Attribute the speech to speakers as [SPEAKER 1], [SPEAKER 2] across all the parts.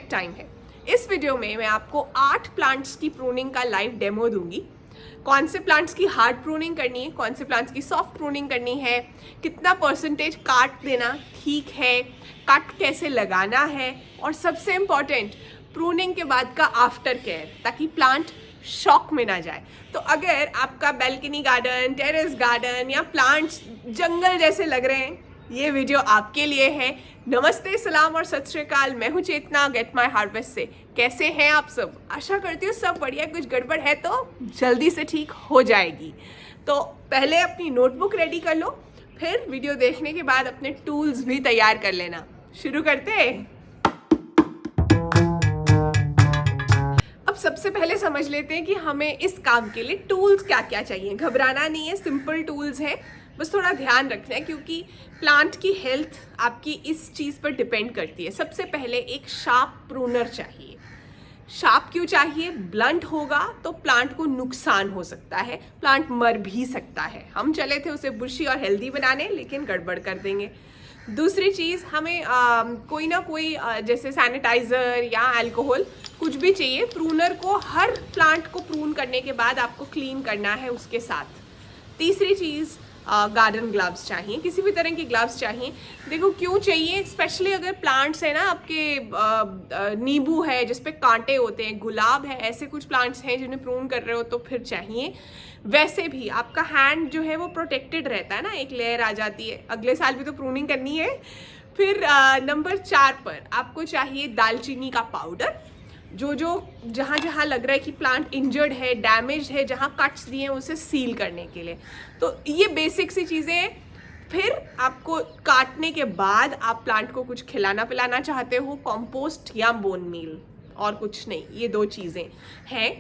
[SPEAKER 1] Perfect time है। इस video में मैं आपको 8 प्लांट्स की प्रूनिंग का लाइव डेमो दूंगी। कौन से प्लांट्स की हार्ड प्रूनिंग करनी है, कौन से प्लांट्स की सॉफ्ट प्रूनिंग करनी है, कितना परसेंटेज काट देना ठीक है, कट कैसे लगाना है, और सबसे इम्पॉर्टेंट प्रूनिंग के बाद का आफ्टर केयर, ताकि प्लांट शॉक में ना जाए। तो अगर आपका बैल्कनी गार्डन, टेरेस गार्डन या प्लांट्स जंगल जैसे लग रहे हैं, ये वीडियो आपके लिए है। नमस्ते, सलाम और सत श्री अकाल। मैं हूँ चेतना, गेट माई हार्वेस्ट से। कैसे हैं आप सब? आशा करती हूँ सब बढ़िया। कुछ गड़बड़ है तो जल्दी से ठीक हो जाएगी। तो पहले अपनी नोटबुक रेडी कर लो, फिर वीडियो देखने के बाद अपने टूल्स भी तैयार कर लेना। शुरू करते हैं। अब सबसे पहले समझ लेते हैं कि हमें इस काम के लिए टूल्स क्या क्या चाहिए। घबराना नहीं है, सिंपल टूल्स हैं, बस थोड़ा ध्यान रखना है क्योंकि प्लांट की हेल्थ आपकी इस चीज़ पर डिपेंड करती है। सबसे पहले एक शार्प प्रूनर चाहिए। शार्प क्यों चाहिए? ब्लंट होगा तो प्लांट को नुकसान हो सकता है, प्लांट मर भी सकता है। हम चले थे उसे बुशी और हेल्दी बनाने, लेकिन गड़बड़ कर देंगे। दूसरी चीज़, हमें कोई ना कोई जैसे सैनिटाइज़र या अल्कोहल कुछ भी चाहिए। प्रूनर को हर प्लांट को प्रून करने के बाद आपको क्लीन करना है उसके साथ। तीसरी चीज़, गार्डन ग्लव्स चाहिए, किसी भी तरह की ग्लव्स चाहिए। देखो क्यों चाहिए, स्पेशली अगर प्लांट्स है ना आपके, नींबू है जिस पे कांटे होते हैं, गुलाब है, ऐसे कुछ प्लांट्स हैं जिन्हें प्रून कर रहे हो तो फिर चाहिए। वैसे भी आपका हैंड जो है वो प्रोटेक्टेड रहता है ना, एक लेयर आ जाती है। अगले साल भी तो प्रूनिंग करनी है। फिर नंबर 4 पर आपको चाहिए दालचीनी का पाउडर। जो जहाँ जहाँ लग रहा है कि प्लांट इंजर्ड है, डैमेज है, जहाँ कट्स दिए हैं उसे सील करने के लिए। तो ये बेसिक सी चीज़ें हैं। फिर आपको काटने के बाद आप प्लांट को कुछ खिलाना पिलाना चाहते हो, कंपोस्ट या बोन मील, और कुछ नहीं। ये 2 चीज़ें हैं।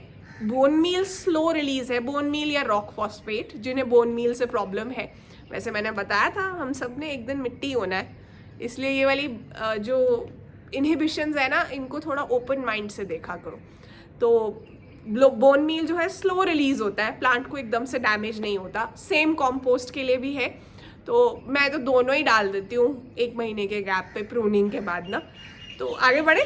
[SPEAKER 1] बोन मील स्लो रिलीज है, बोन मील या रॉक फॉस्फेट, जिन्हें बोन मील से प्रॉब्लम है। वैसे मैंने बताया था हम सब ने एक दिन मिट्टी होना है, इसलिए ये वाली जो इनहिबिशंस है ना, इनको थोड़ा ओपन माइंड से देखा करो। तो बोन मील जो है स्लो रिलीज होता है, प्लांट को एकदम से डैमेज नहीं होता। सेम कॉम्पोस्ट के लिए भी है। तो मैं तो दोनों ही डाल देती हूँ 1 महीने के गैप पे प्रूनिंग के बाद ना। तो आगे बढ़े।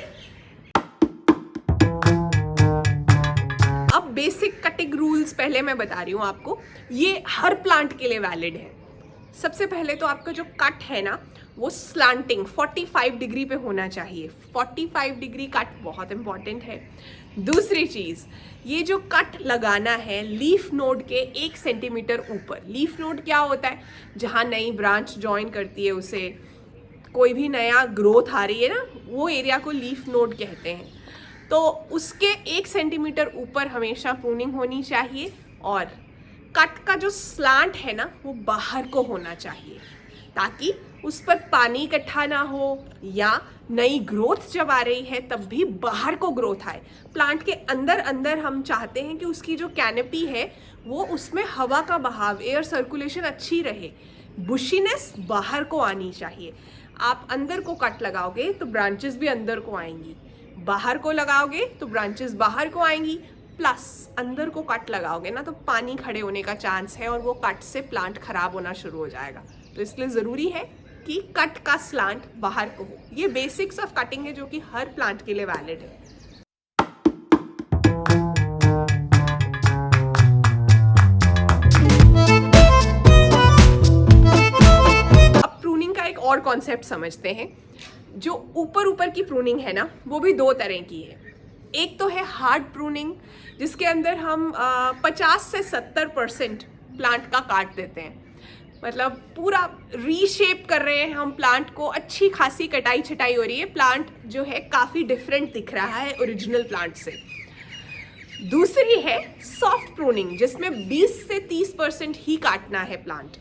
[SPEAKER 1] अब बेसिक कटिंग रूल्स पहले मैं बता रही हूँ आपको, ये हर प्लांट के लिए वैलिड है। सबसे पहले तो आपका जो कट है ना, वो स्लांटिंग 45 डिग्री पे होना चाहिए। 45 डिग्री कट बहुत इंपॉर्टेंट है। दूसरी चीज़, ये जो कट लगाना है लीफ नोड के 1 सेंटीमीटर ऊपर। लीफ नोड क्या होता है? जहाँ नई ब्रांच ज्वाइन करती है, उसे कोई भी नया ग्रोथ आ रही है ना, वो एरिया को लीफ नोड कहते हैं। तो उसके 1 सेंटीमीटर ऊपर हमेशा प्रूनिंग होनी चाहिए। और कट का जो स्लांट है ना, वो बाहर को होना चाहिए, ताकि उस पर पानी इकट्ठा ना हो, या नई ग्रोथ जब आ रही है तब भी बाहर को ग्रोथ आए। प्लांट के अंदर अंदर हम चाहते हैं कि उसकी जो कैनपी है वो, उसमें हवा का बहाव, एयर सर्कुलेशन अच्छी रहे, बुशीनेस बाहर को आनी चाहिए। आप अंदर को कट लगाओगे तो ब्रांचेस भी अंदर को आएंगी, बाहर को लगाओगे तो ब्रांचेस बाहर को आएंगी। प्लस अंदर को कट लगाओगे ना तो पानी खड़े होने का चांस है और वो कट से प्लांट खराब होना शुरू हो जाएगा। तो इसलिए ज़रूरी है कि कट का स्लांट बाहर को हो। ये बेसिक्स ऑफ कटिंग है जो कि हर प्लांट के लिए वैलिड है। अब प्रूनिंग का एक और कॉन्सेप्ट समझते हैं। जो ऊपर ऊपर की प्रूनिंग है ना, वो भी 2 तरह की है। एक तो है हार्ड प्रूनिंग, जिसके अंदर हम 50 से 70% प्लांट का काट देते हैं। मतलब पूरा रीशेप कर रहे हैं हम प्लांट को, अच्छी खासी कटाई छटाई हो रही है, प्लांट जो है काफ़ी डिफरेंट दिख रहा है ओरिजिनल प्लांट से। दूसरी है सॉफ्ट प्रूनिंग, जिसमें 20 से 30% ही काटना है प्लांट।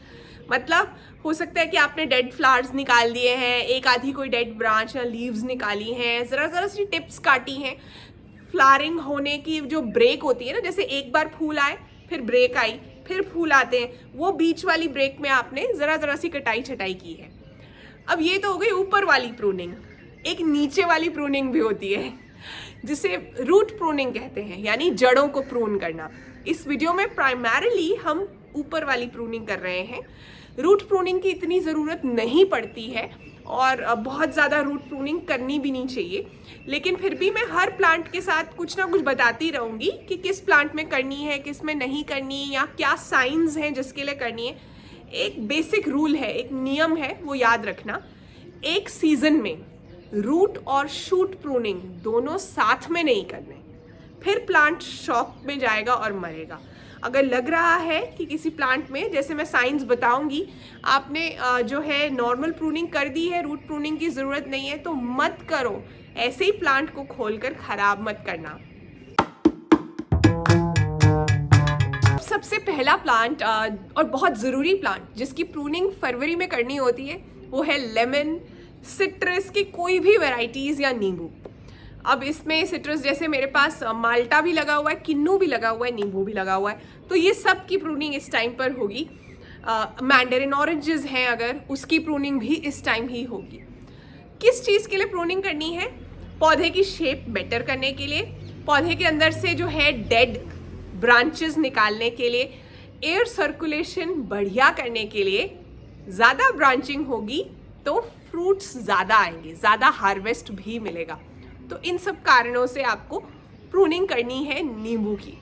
[SPEAKER 1] मतलब हो सकता है कि आपने डेड फ्लावर्स निकाल दिए हैं, एक आधी कोई डेड ब्रांच या लीव्स निकाली हैं, ज़रा सी टिप्स काटी हैं। फ्लावरिंग होने की जो ब्रेक होती है ना, जैसे एक बार फूल आए, फिर ब्रेक आई, फिर फूल आते हैं, वो बीच वाली ब्रेक में आपने ज़रा सी कटाई छटाई की है। अब ये तो हो गई ऊपर वाली प्रूनिंग। एक नीचे वाली प्रूनिंग भी होती है, जिसे रूट प्रूनिंग कहते हैं, यानी जड़ों को प्रून करना। इस वीडियो में प्राइमरीली हम ऊपर वाली प्रूनिंग कर रहे हैं। रूट प्रूनिंग की इतनी ज़रूरत नहीं पड़ती है और बहुत ज़्यादा रूट प्रूनिंग करनी भी नहीं चाहिए। लेकिन फिर भी मैं हर प्लांट के साथ कुछ ना कुछ बताती रहूँगी कि किस प्लांट में करनी है, किस में नहीं करनी है, या क्या साइंस हैं जिसके लिए करनी है। एक बेसिक रूल है, एक नियम है, वो याद रखना, एक सीज़न में रूट और शूट प्रूनिंग दोनों साथ में नहीं करने, फिर प्लांट शॉक में जाएगा और मरेगा। अगर लग रहा है कि किसी प्लांट में, जैसे मैं साइंस बताऊंगी, आपने जो है नॉर्मल प्रूनिंग कर दी है, रूट प्रूनिंग की ज़रूरत नहीं है, तो मत करो। ऐसे ही प्लांट को खोलकर ख़राब मत करना। सबसे पहला प्लांट और बहुत ज़रूरी प्लांट जिसकी प्रूनिंग फरवरी में करनी होती है वो है लेमन, सिट्रस की कोई भी वैरायटीज़ या नींबू। अब इसमें सिट्रस जैसे मेरे पास माल्टा भी लगा हुआ है, किन्नू भी लगा हुआ है, नींबू भी लगा हुआ है, तो ये सब की प्रूनिंग इस टाइम पर होगी। मैंडेरिन ऑरेंजेस हैं अगर, उसकी प्रूनिंग भी इस टाइम ही होगी। किस चीज़ के लिए प्रूनिंग करनी है? पौधे की शेप बेटर करने के लिए, पौधे के अंदर से जो है डेड ब्रांचेस निकालने के लिए, एयर सर्कुलेशन बढ़िया करने के लिए। ज़्यादा ब्रांचिंग होगी तो फ्रूट्स ज़्यादा आएंगे, ज़्यादा हार्वेस्ट भी मिलेगा। तो इन सब कारणों से आपको प्रूनिंग करनी है नींबू की।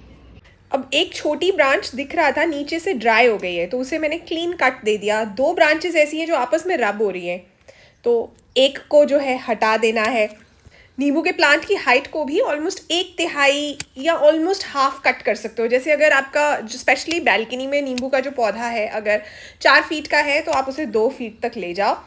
[SPEAKER 1] अब एक छोटी ब्रांच दिख रहा था नीचे से ड्राई हो गई है, तो उसे मैंने क्लीन कट दे दिया। 2 ब्रांचेस ऐसी हैं जो आपस में रब हो रही हैं, तो एक को जो है हटा देना है। नींबू के प्लांट की हाइट को भी ऑलमोस्ट 1/3 या ऑलमोस्ट हाफ कट कर सकते हो। जैसे अगर आपका जो स्पेशली बैल्कनी में नींबू का जो पौधा है अगर 4 फीट का है तो आप उसे 2 फीट तक ले जाओ।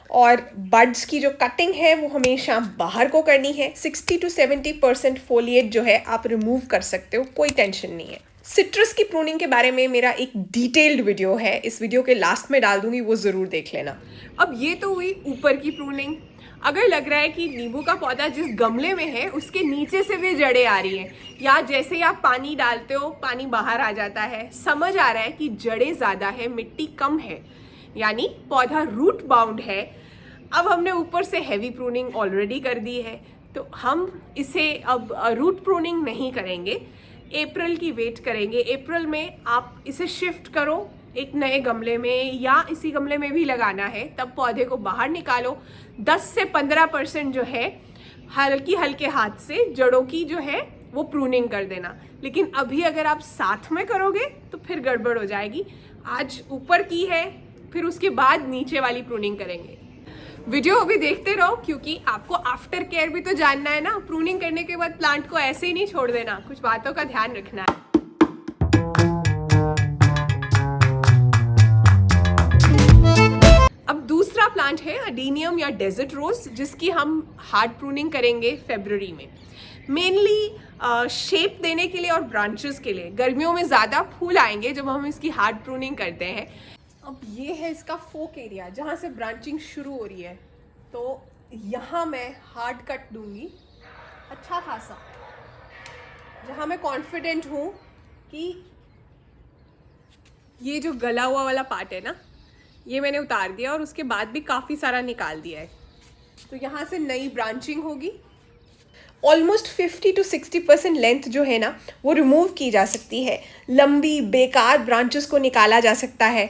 [SPEAKER 1] और बड्स की जो कटिंग है वो हमेशा बाहर को करनी है। 60 to 70% फोलिएट जो है आप रिमूव कर सकते हो, कोई टेंशन नहीं है। सिट्रस की प्रूनिंग के बारे में मेरा एक डिटेल्ड वीडियो है, इस वीडियो के लास्ट में डाल दूंगी, वो ज़रूर देख लेना। अब ये तो हुई ऊपर की प्रूनिंग। अगर लग रहा है कि नींबू का पौधा जिस गमले में है उसके नीचे से भी जड़ें आ रही हैं, या जैसे ही आप पानी डालते हो पानी बाहर आ जाता है, समझ आ रहा है कि जड़ें ज़्यादा है, मिट्टी कम है, यानी पौधा रूट बाउंड है। अब हमने ऊपर से हैवी प्रूनिंग ऑलरेडी कर दी है, तो हम इसे अब रूट प्रूनिंग नहीं करेंगे, अप्रैल की वेट करेंगे। अप्रैल में आप इसे शिफ्ट करो एक नए गमले में, या इसी गमले में भी लगाना है, तब पौधे को बाहर निकालो। 10 से 15% जो है हल्के हाथ से जड़ों की जो है वो प्रूनिंग कर देना। लेकिन अभी अगर आप साथ में करोगे तो फिर गड़बड़ हो जाएगी। आज ऊपर की है, फिर उसके बाद नीचे वाली प्रूनिंग करेंगे। वीडियो अभी देखते रहो, क्योंकि आपको आफ्टर केयर भी तो जानना है ना। प्रूनिंग करने के बाद प्लांट को ऐसे ही नहीं छोड़ देना, कुछ बातों का ध्यान रखना है। अब दूसरा प्लांट है अडीनियम या डेजर्ट रोज, जिसकी हम हार्ड प्रूनिंग करेंगे फरवरी में। मेनली शेप देने के लिए और ब्रांचेस के लिए। गर्मियों में ज़्यादा फूल आएंगे जब हम इसकी हार्ड प्रूनिंग करते हैं। अब ये है इसका फोक एरिया जहाँ से ब्रांचिंग शुरू हो रही है, तो यहाँ मैं हार्ड कट दूंगी अच्छा खासा, जहाँ मैं कॉन्फिडेंट हूँ कि ये जो गला हुआ वाला पार्ट है ना, ये मैंने उतार दिया और उसके बाद भी काफ़ी सारा निकाल दिया है। तो यहाँ से नई ब्रांचिंग होगी। ऑलमोस्ट 50 to 60% लेंथ जो है ना वो रिमूव की जा सकती है। लंबी बेकार ब्रांचेस को निकाला जा सकता है।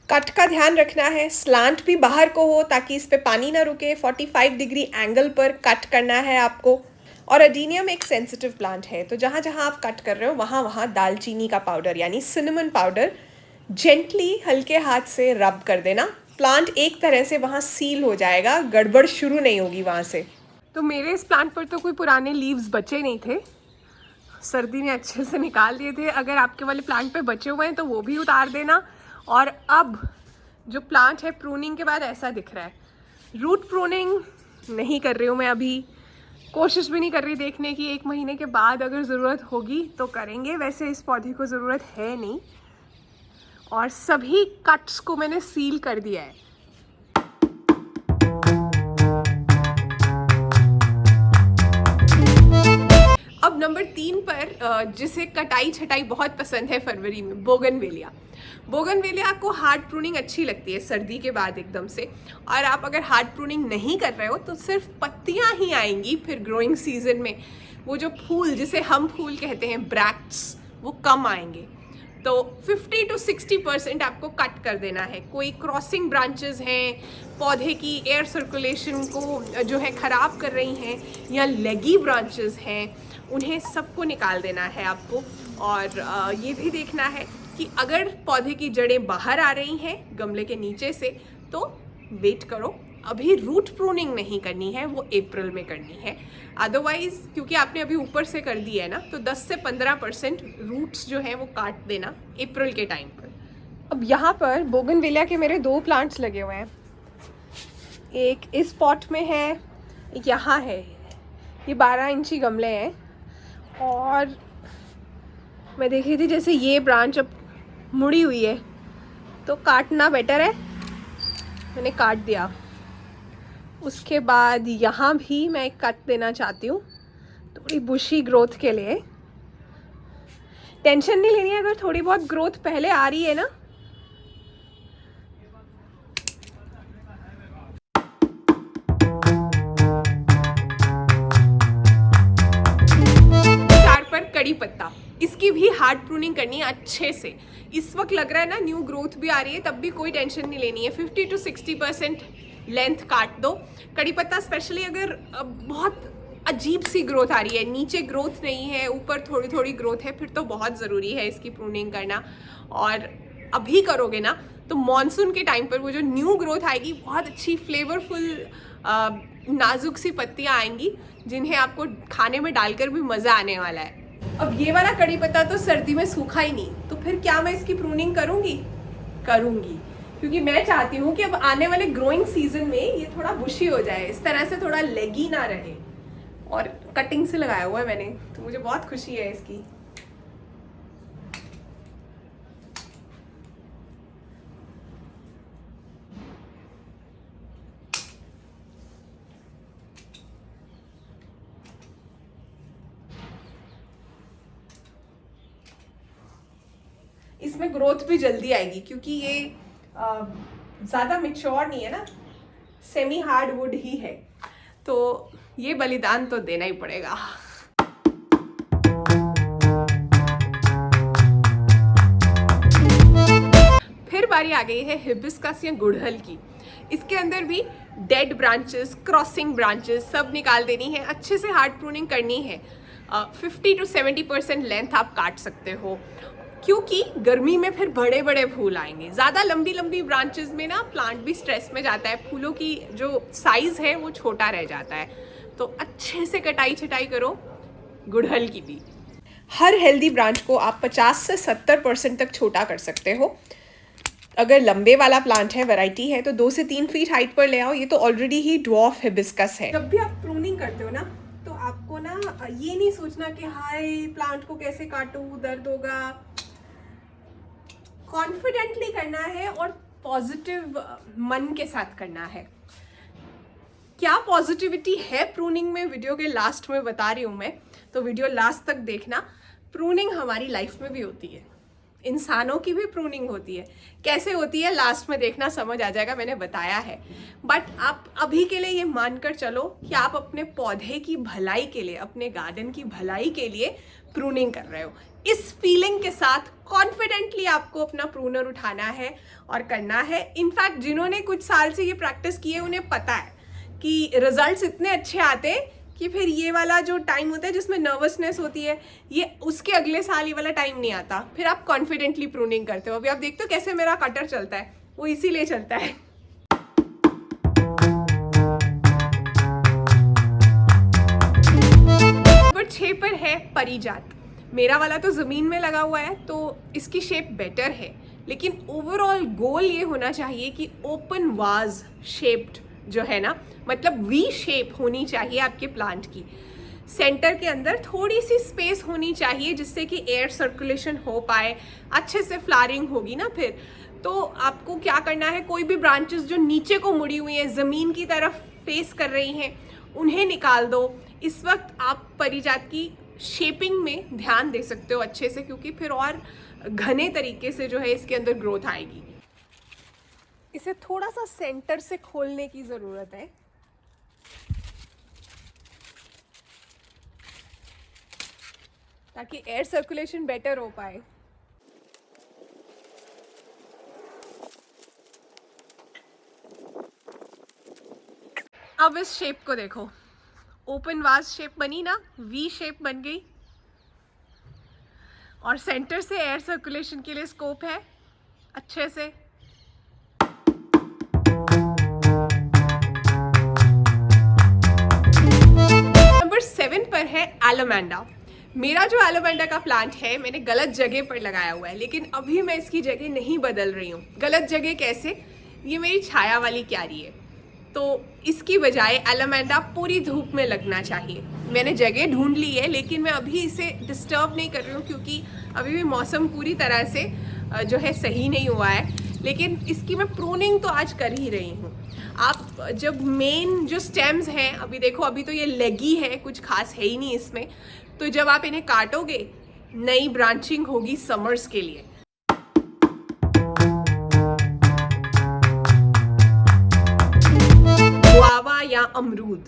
[SPEAKER 1] कट का ध्यान रखना है, स्लांट भी बाहर को हो ताकि इस पे पानी ना रुके। 45 डिग्री एंगल पर कट करना है आपको। और अडीनियम एक सेंसिटिव प्लांट है, तो जहाँ जहाँ आप कट कर रहे हो वहाँ वहाँ दालचीनी का पाउडर यानी सिनेमन पाउडर जेंटली हल्के हाथ से रब कर देना। प्लांट एक तरह से वहाँ सील हो जाएगा, गड़बड़ शुरू नहीं होगी वहाँ से। तो मेरे इस प्लांट पर तो कोई पुराने लीव्स बचे नहीं थे, सर्दी ने अच्छे से निकाल दिए थे। अगर आपके वाले प्लांट पे बचे हुए हैं तो वो भी उतार देना। और अब जो प्लांट है प्रूनिंग के बाद ऐसा दिख रहा है। रूट प्रूनिंग नहीं कर रही हूँ मैं अभी, कोशिश भी नहीं कर रही देखने की। 1 महीने के बाद अगर ज़रूरत होगी तो करेंगे, वैसे इस पौधे को ज़रूरत है नहीं। और सभी कट्स को मैंने सील कर दिया है। अब नंबर 3 पर जिसे कटाई छटाई बहुत पसंद है फरवरी में, बोगनवेलिया। बोगनवेलिया को हार्ड प्रूनिंग अच्छी लगती है सर्दी के बाद एकदम से। और आप अगर हार्ड प्रूनिंग नहीं कर रहे हो तो सिर्फ पत्तियां ही आएंगी फिर ग्रोइंग सीजन में। वो जो फूल जिसे हम फूल कहते हैं, ब्रैक्ट्स, वो कम आएंगे। तो 50 to 60% आपको कट कर देना है। कोई क्रॉसिंग ब्रांचेस हैं, पौधे की एयर सर्कुलेशन को जो है ख़राब कर रही हैं, या लेगी ब्रांचेस हैं, उन्हें सबको निकाल देना है आपको। और ये भी देखना है कि अगर पौधे की जड़ें बाहर आ रही हैं गमले के नीचे से तो वेट करो, अभी रूट प्रूनिंग नहीं करनी है, वो अप्रैल में करनी है। अदरवाइज़ क्योंकि आपने अभी ऊपर से कर दिया है ना, तो 10 से 15% रूट्स जो हैं वो काट देना अप्रैल के टाइम पर। अब यहाँ पर बोगनविलिया के मेरे 2 प्लांट्स लगे हुए हैं, एक इस पॉट में है, एक यहाँ है। ये 12 इंची गमले हैं और मैं देख रही थी जैसे ये ब्रांच अब मुड़ी हुई है तो काटना बेटर है, मैंने काट दिया। उसके बाद यहाँ भी मैं एक कट देना चाहती हूँ थोड़ी बुशी ग्रोथ के लिए। टेंशन नहीं लेनी है अगर थोड़ी बहुत ग्रोथ पहले आ रही है ना। पर कड़ी पत्ता, इसकी भी हार्ड प्रूनिंग करनी है अच्छे से। इस वक्त लग रहा है ना न्यू ग्रोथ भी आ रही है, तब भी कोई टेंशन नहीं लेनी है। 50 to 60% लेंथ काट दो। कड़ी पत्ता स्पेशली अगर बहुत अजीब सी ग्रोथ आ रही है, नीचे ग्रोथ नहीं है, ऊपर थोड़ी थोड़ी ग्रोथ है, फिर तो बहुत ज़रूरी है इसकी प्रूनिंग करना। और अभी करोगे ना तो मॉनसून के टाइम पर वो जो न्यू ग्रोथ आएगी, बहुत अच्छी फ्लेवरफुल नाजुक सी पत्तियाँ आएंगी जिन्हें आपको खाने में डालकर भी मज़ा आने वाला है। अब ये वाला कड़ी पत्ता तो सर्दी में सूखा ही नहीं, तो फिर क्या मैं इसकी प्रूनिंग करूँगी? क्योंकि मैं चाहती हूँ कि अब आने वाले ग्रोइंग सीजन में ये थोड़ा बुशी हो जाए, इस तरह से थोड़ा लेगी ना रहे। और कटिंग से लगाया हुआ है मैंने, तो मुझे बहुत खुशी है इसकी। इसमें ग्रोथ भी जल्दी आएगी क्योंकि ये ज़्यादा मैच्योर नहीं है ना, सेमी हार्ड वुड ही है, तो ये बलिदान तो देना ही पड़ेगा। फिर बारी आ गई है हिबिस्कस या गुड़हल की। इसके अंदर भी डेड ब्रांचेस, क्रॉसिंग ब्रांचेस सब निकाल देनी है, अच्छे से हार्ड प्रूनिंग करनी है। 50 to 70% लेंथ आप काट सकते हो क्योंकि गर्मी में फिर बड़े बड़े फूल आएंगे। ज़्यादा लंबी लंबी ब्रांचेस में ना प्लांट भी स्ट्रेस में जाता है, फूलों की जो साइज़ है वो छोटा रह जाता है। तो अच्छे से कटाई छटाई करो गुड़हल की भी। हर हेल्दी ब्रांच को आप 50 से 70% तक छोटा कर सकते हो। अगर लंबे वाला प्लांट है, वैरायटी है, तो 2 से 3 फीट हाइट पर ले आओ। ये तो ऑलरेडी ही ड्वार्फ हिबिस्कस है। जब भी आप प्रूनिंग करते हो ना तो आपको ना ये नहीं सोचना कि हाय प्लांट को कैसे काटूं, दर्द होगा। कॉन्फिडेंटली करना है और पॉजिटिव मन के साथ करना है। क्या पॉजिटिविटी है प्रूनिंग में, वीडियो के लास्ट में बता रही हूँ मैं, तो वीडियो लास्ट तक देखना। प्रूनिंग हमारी लाइफ में भी होती है, इंसानों की भी प्रूनिंग होती है। कैसे होती है लास्ट में देखना, समझ आ जाएगा, मैंने बताया है। बट आप अभी के लिए ये मानकर चलो कि आप अपने पौधे की भलाई के लिए, अपने गार्डन की भलाई के लिए प्रूनिंग कर रहे हो। इस फीलिंग के साथ कॉन्फिडेंटली आपको अपना प्रूनर उठाना है और करना है। इनफैक्ट जिन्होंने कुछ साल से ये प्रैक्टिस की है उन्हें पता है कि रिजल्ट्स इतने अच्छे आते हैं कि फिर ये वाला जो टाइम होता है जिसमें नर्वसनेस होती है, ये उसके अगले साल ये वाला टाइम नहीं आता। फिर आप कॉन्फिडेंटली प्रूनिंग करते हो। अभी आप देखते हो कैसे मेरा कटर चलता है, वो इसीलिए चलता है। नंबर 6 पर है परिजात। मेरा वाला तो ज़मीन में लगा हुआ है तो इसकी शेप बेटर है, लेकिन ओवरऑल गोल ये होना चाहिए कि ओपन वाज शेप्ड जो है ना, मतलब वी शेप होनी चाहिए आपके प्लांट की। सेंटर के अंदर थोड़ी सी स्पेस होनी चाहिए जिससे कि एयर सर्कुलेशन हो पाए, अच्छे से फ्लावरिंग होगी ना। फिर तो आपको क्या करना है, कोई भी ब्रांचेस जो नीचे को मुड़ी हुई हैं, ज़मीन की तरफ फेस कर रही हैं, उन्हें निकाल दो। इस वक्त आप परिजात की शेपिंग में ध्यान दे सकते हो अच्छे से, क्योंकि फिर और घने तरीके से जो है इसके अंदर ग्रोथ आएगी। इसे थोड़ा सा सेंटर से खोलने की ज़रूरत है। ताकि एयर सर्कुलेशन बेटर हो पाए। अब इस शेप को देखो, ओपन वाज शेप बनी ना, वी शेप बन गई, और सेंटर से एयर सर्कुलेशन के लिए स्कोप है अच्छे से। नंबर 7 पर है एलोमेंडा। मेरा जो एलोमेंडा का प्लांट है मैंने गलत जगह पर लगाया हुआ है, लेकिन अभी मैं इसकी जगह नहीं बदल रही हूँ। गलत जगह कैसे? ये मेरी छाया वाली क्यारी है, तो इसकी बजाय एलोमेंडा पूरी धूप में लगना चाहिए। मैंने जगह ढूंढ ली है, लेकिन मैं अभी इसे डिस्टर्ब नहीं कर रही हूँ क्योंकि अभी भी मौसम पूरी तरह से जो है सही नहीं हुआ है। लेकिन इसकी मैं प्रूनिंग तो आज कर ही रही हूँ। आप जब मेन जो स्टेम्स हैं, अभी देखो अभी तो ये लगी है, कुछ खास है ही नहीं इसमें, तो जब आप इन्हें काटोगे नई ब्रांचिंग होगी समर्स के लिए। गुआवा या अमरूद,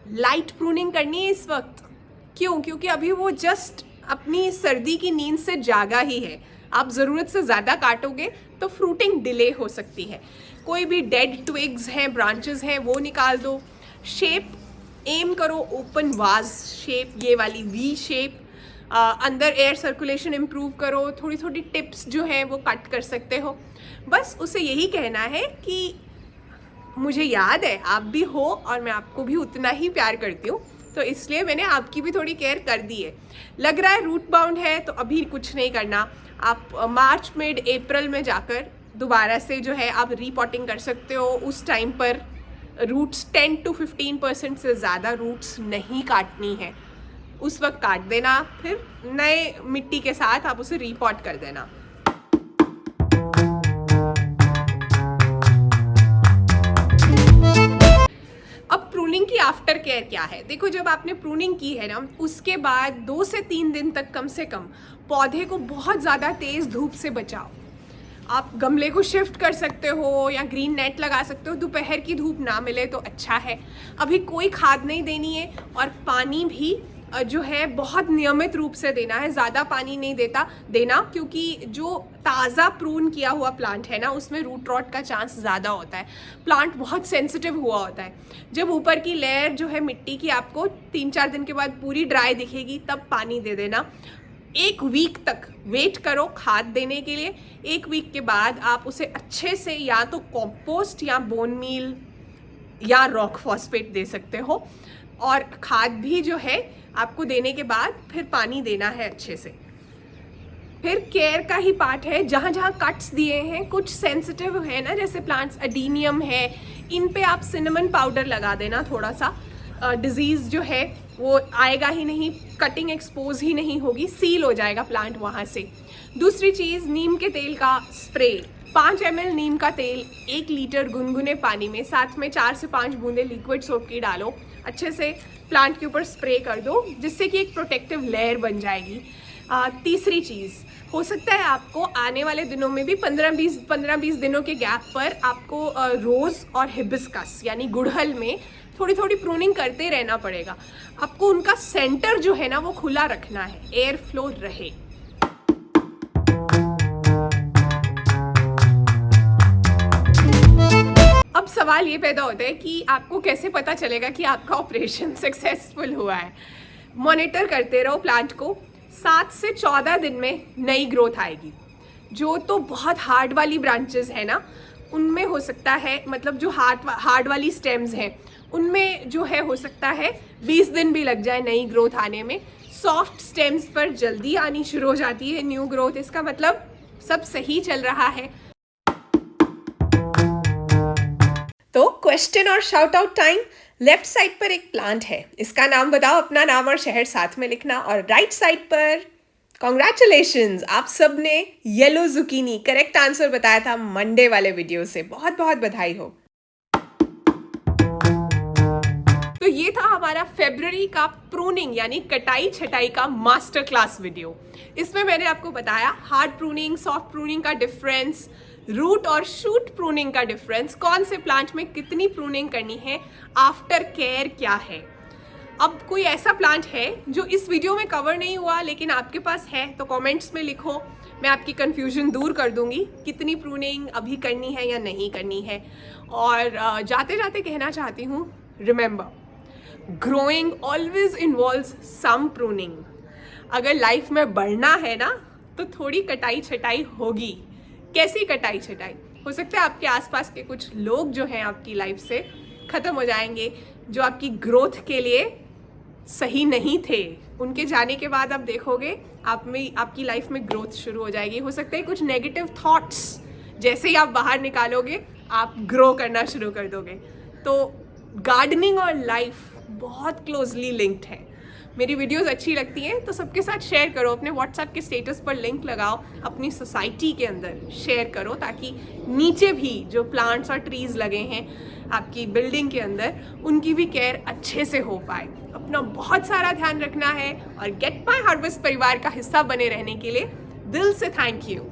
[SPEAKER 1] लाइट प्रूनिंग करनी है इस वक्त। क्यों? क्योंकि अभी वो जस्ट अपनी सर्दी की नींद से जागा ही है। आप ज़रूरत से ज़्यादा काटोगे तो फ्रूटिंग डिले हो सकती है। कोई भी डेड ट्विग्स हैं, ब्रांचेस हैं, वो निकाल दो। शेप एम करो ओपन वाज शेप, ये वाली वी शेप। अंदर एयर सर्कुलेशन इम्प्रूव करो। थोड़ी थोड़ी टिप्स जो हैं वो कट कर सकते हो। बस उसे यही कहना है कि मुझे याद है आप भी हो और मैं आपको भी उतना ही प्यार करती हूँ, तो इसलिए मैंने आपकी भी थोड़ी केयर कर दी है। लग रहा है रूट बाउंड है तो अभी कुछ नहीं करना। आप मार्च मिड अप्रैल में जाकर दोबारा से जो है आप रीपॉटिंग कर सकते हो। उस टाइम पर रूट्स 10 to 15% से ज़्यादा रूट्स नहीं काटनी है, उस वक्त काट देना, फिर नए मिट्टी के साथ आप उसे रीपॉट कर देना। अब प्रूनिंग की आफ्टर केयर क्या है? देखो, जब आपने प्रूनिंग की है ना, उसके बाद 2 से 3 दिन तक कम से कम पौधे को बहुत ज़्यादा तेज़ धूप से बचाओ। आप गमले को शिफ्ट कर सकते हो या ग्रीन नेट लगा सकते हो। दोपहर की धूप ना मिले तो अच्छा है। अभी कोई खाद नहीं देनी है, और पानी भी जो है बहुत नियमित रूप से देना है। ज़्यादा पानी नहीं देना, क्योंकि जो ताज़ा प्रून किया हुआ प्लांट है ना, उसमें रूट रॉट का चांस ज़्यादा होता है। प्लांट बहुत सेंसिटिव हुआ होता है। जब ऊपर की लेयर जो है मिट्टी की आपको 3-4 दिन के बाद पूरी ड्राई दिखेगी, तब पानी दे देना। 1 वीक तक वेट करो खाद देने के लिए। 1 वीक के बाद आप उसे अच्छे से या तो कॉम्पोस्ट या बोन मील या रॉक फॉस्फेट दे सकते हो। और खाद भी जो है आपको देने के बाद फिर पानी देना है अच्छे से। फिर केयर का ही पार्ट है। जहाँ जहाँ कट्स दिए हैं, कुछ सेंसिटिव है ना, जैसे प्लांट्स अडीनियम है, इन पे आप सिनेमन पाउडर लगा देना थोड़ा सा। डिजीज़ जो है वो आएगा ही नहीं, कटिंग एक्सपोज ही नहीं होगी, सील हो जाएगा प्लांट वहाँ से। दूसरी चीज़, नीम के तेल का स्प्रे। 5 ml नीम का तेल 1 लीटर गुनगुने पानी में, साथ में 4 से 5 बूंदे लिक्विड सोप की डालो, अच्छे से प्लांट के ऊपर स्प्रे कर दो, जिससे कि एक प्रोटेक्टिव लेयर बन जाएगी। तीसरी चीज़, हो सकता है आपको आने वाले दिनों में भी 15-20 दिनों के गैप पर आपको रोज़ और हिबिस्कस यानी गुड़हल में थोड़ी थोड़ी प्रूनिंग करते रहना पड़ेगा। आपको उनका सेंटर जो है ना वो खुला रखना है, एयर फ्लो रहे। अब सवाल ये पैदा होता है कि आपको कैसे पता चलेगा कि आपका ऑपरेशन सक्सेसफुल हुआ है। मॉनिटर करते रहो प्लांट को। 7 से 14 दिन में नई ग्रोथ आएगी। जो तो बहुत हार्ड वाली ब्रांचेस है ना, उनमें हो सकता है, मतलब जो हार्ड वाली स्टेम्स हैं उनमें जो है हो सकता है 20 दिन भी लग जाए नई ग्रोथ आने में। सॉफ्ट स्टेम्स पर जल्दी आनी शुरू हो जाती है न्यू ग्रोथ। इसका मतलब सब सही चल रहा है। तो क्वेश्चन और shout out time. Left side पर एक प्लांट है, इसका नाम बताओ, अपना नाम और शहर साथ में लिखना। और राइट साइड पर कॉन्ग्रेचुलेशंस, आप सब ने येलो जुकीनी करेक्ट आंसर बताया था मंडे वाले वीडियो से। बहुत बहुत बधाई हो। तो ये था हमारा फरवरी का प्रूनिंग यानी कटाई छटाई का मास्टर क्लास वीडियो। इसमें मैंने आपको बताया हार्ड प्रूनिंग, सॉफ्ट प्रूनिंग का डिफरेंस, रूट और शूट प्रूनिंग का डिफरेंस, कौन से प्लांट में कितनी प्रूनिंग करनी है, आफ्टर केयर क्या है। अब कोई ऐसा प्लांट है जो इस वीडियो में कवर नहीं हुआ लेकिन आपके पास है, तो कमेंट्स में लिखो, मैं आपकी कंफ्यूजन दूर कर दूंगी कितनी प्रूनिंग अभी करनी है या नहीं करनी है। और जाते जाते कहना चाहती हूँ, रिमेंबर, ग्रोइंग ऑलवेज इन्वॉल्व्स सम प्रूनिंग। अगर लाइफ में बढ़ना है ना तो थोड़ी कटाई छटाई होगी। कैसी कटाई छटाई? हो सकता है आपके आसपास के कुछ लोग जो हैं आपकी लाइफ से ख़त्म हो जाएंगे, जो आपकी ग्रोथ के लिए सही नहीं थे। उनके जाने के बाद आप देखोगे आप में आपकी लाइफ में ग्रोथ शुरू हो जाएगी। हो सकता है कुछ नेगेटिव थॉट्स जैसे ही आप बाहर निकालोगे आप ग्रो करना शुरू कर दोगे। तो गार्डनिंग और लाइफ बहुत क्लोजली लिंक्ड है। मेरी वीडियोस अच्छी लगती हैं तो सबके साथ शेयर करो, अपने व्हाट्सएप के स्टेटस पर लिंक लगाओ, अपनी सोसाइटी के अंदर शेयर करो ताकि नीचे भी जो प्लांट्स और ट्रीज़ लगे हैं आपकी बिल्डिंग के अंदर उनकी भी केयर अच्छे से हो पाए। अपना बहुत सारा ध्यान रखना है और गेट माय हार्वेस्ट परिवार का हिस्सा बने रहने के लिए दिल से थैंक यू।